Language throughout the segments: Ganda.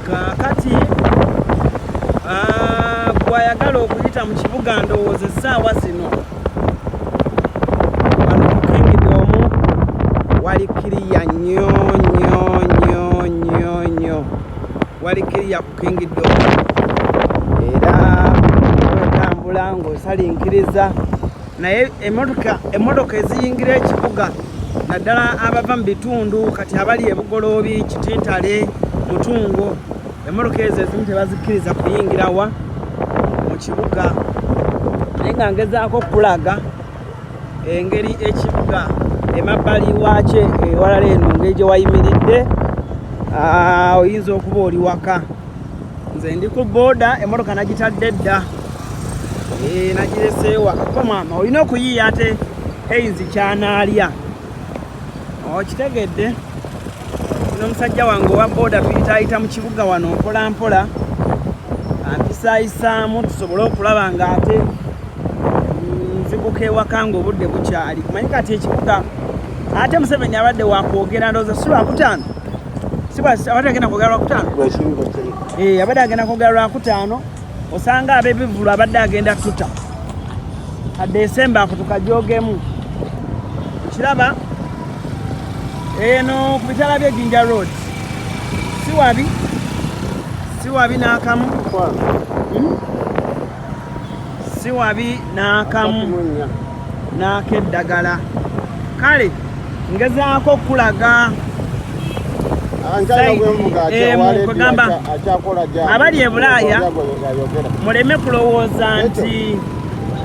Kakati gwayagala okuyita mu kibuga ndowooza essaawa zino wano ku Kingdom wali kiriya nnyo wali kiriya ku Kingdom era wetambula ng'osalinkiriza naye emmotoka eziyingira ekibuga naddala abava mu bitundu kati abali ebugoloobi Kitintale Mutungo emmotoka ezo ezimu tebazikkiriza kuyingirawa mu kibuga naye nga ngezaako okulaga engeri ekibuga emabbali waakyo ewalala eno ngeri gye wayimiridde oyinza okuba oli waka nze ndi ku booda emmotoka nagitadde dda nagireseewa ko maama olina okuyiiya ate eyinzi kyanaalya okitegedde n'omusajja wange owa booda tuyitaayita mu kibuga wano mpola mpola ampisaayisaamu tusobole okulaba nga ate nziguka ewaka ng'obudde bukyali kumanyi kati ekibuga ate Museveni abadde wakwogera ndowooza si Lwakutaano abadde agenda kwogera Lwakutaano abadde agenda kwogera Lwakutaano osanga ab'ebivulu abadde agenda tuta Desemba ako tukajoogemu kiraba eno ku bitala bye Jinja Road si wabi n'akamu si wabi n'akamu n'akeddagala kale ngezaako okulaga kugamba abali e Bulaaya muleme kulowooza nti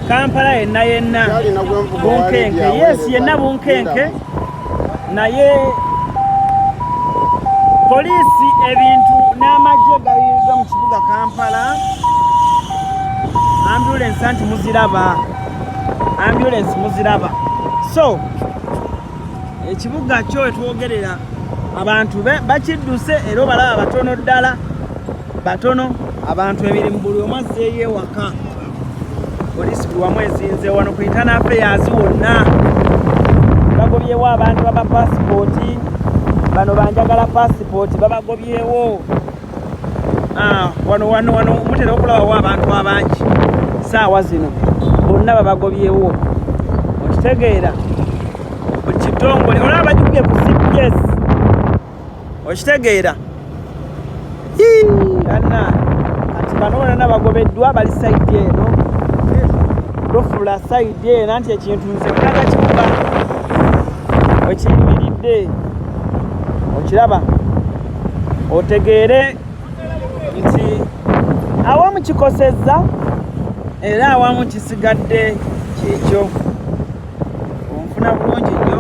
Kampala yenna bunkenke yenna bunkenke naye poliisi ebintu n'amagye gayiga mu kibuga Kampala ambulance muziraba so ekibuga kyo etwogerera abantu bakidduse era obalaba batono abantu emirimu buli omu azzeeyo ewaka poliisi buli wamu ezinze wano ku internal affairs wonna bagobyewo abantu b'amapasipooti bano banjagala pasipooti babagobyewo wano mutera okulabawo abantu abangi saawa zino bonna babagobyewo okitegeera buli kitongole olaba bagikubye ku CPS okitegeera anna kati bano bonna bagobeddwa bali sayidi eno lufula sayidi eno nti ekintu nze kulaga kibuga wekiyimiridde okiraba otegeere nti awamu kikosezza era awamu kisigadde kikyo onfuna bulungi nnyo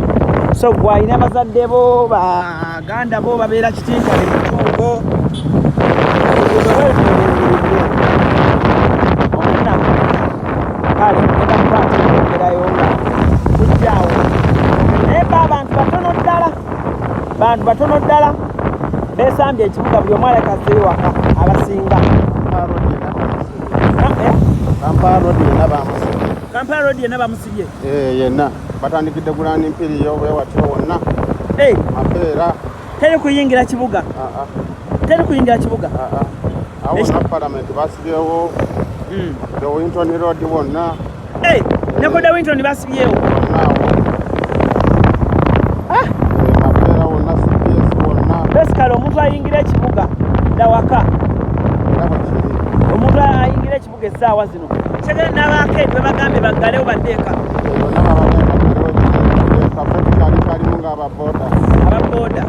so gwalina bazadde bo baganda bo babeera Kitintale Mutungo ofuna kale egamukwatirayo nga tujjaawo naye abantu batono ddala besambye ekibuga buli omu alekazzeeyo waka abasinga Kampala Road yenna bamusibye yenna batandikidde gulani mpiriyo wewatyo wonna mapeera teri kuyingira kibuga awo na Parliament basibyewo the Winton Road wonna ne ko the Winton basibyewo mapeera wonna CPS wonna besikale omuntu ayingira ekibuga dawaka omuntu ayingira ekibuga essaawa zino kyegere n'abakeedi bebagambye baggalewo baddeeka ababooda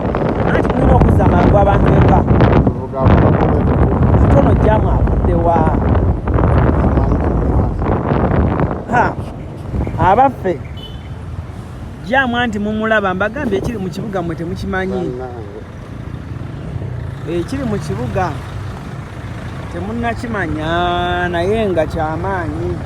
anti mulina okuzza mangu abantu eka katono jamu avuddewa abaffe jamu anti mumulaba mbagambye ekiri mu kibuga mwe temukimanyi ekiri mu kibuga temunnakimanya naye nga kyamaanyi